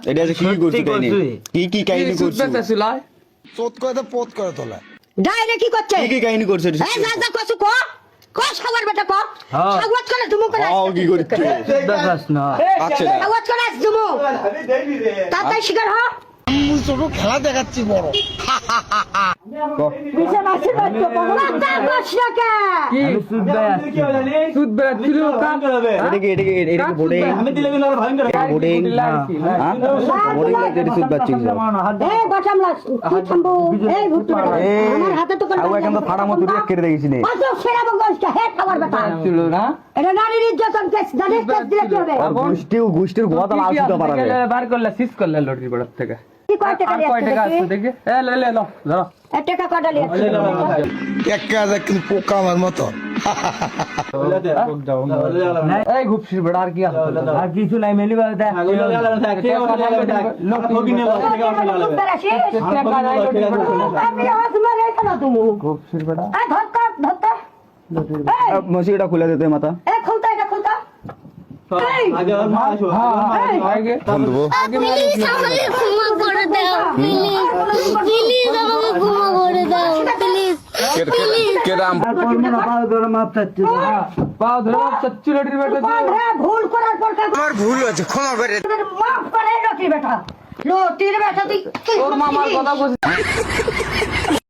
এটা যে কি করছিস কাহিনী কি কাহিনী করছিস চোদ করে তো পোত করে তোলা ডাইরে কি করছে কি কাহিনী করছিস এই যা যা কসু কো সাগর বেটা কো সাগর করে তুমি করে কি করছিস দেখাস না আচ্ছা সাগর করে তুমি তাতাই শিকার হ আমি ছোট খেলা দেখাচ্ছি বড় বিশে মাসে বাচ্চা বাবা বসরাকা কি সুদ বেড়া ছিল কাম এটা কি বোর্ডিং আমি দিলে বিনা ভয়ঙ্কর বোর্ডিং বোর্ডিং লাগতে সুদ বাচ্চি এই বাটামলা কি থামবো এই ভুট্টো আমার হাতে তো আউ এখন তো ফাড়া মত রিয়েক্ট করে দেখিস নে কত সেরা বগসটা হে খাবার বেটা ছিল না এটা নারীর ইজ্জত কেস দাদে কেস দিলে কি হবে গোষ্ঠীর গোয়াটা লাল সুদা পারাবে বার করলে সিস করলে লটারি বড় থেকে কি কয় টাকা আর কয় টাকা আছে দেখে এ লে লে লো ধরো এ টাকা কডালি এক কাজ কিন্তু পোকা আমার মতো এই ঘুপসির বড় আর কি আছে আর কিছু নাই মেলি বলে দে ঘুপসির বড় মসিটা খুলে দিতে মাথা আগে ফোন দেবো প্লিজ আমাকে ক্ষমা করে দাও প্লিজ আমাকে ক্ষমা করে দাও প্লিজ কেরাম পাও ধরে সচ্চি লটারি বেটা ভুল করার পর আমার ভুল হয়েছে ক্ষমা করে মাফ করে লটির বেটা তুই তোর মামার কথা বুঝ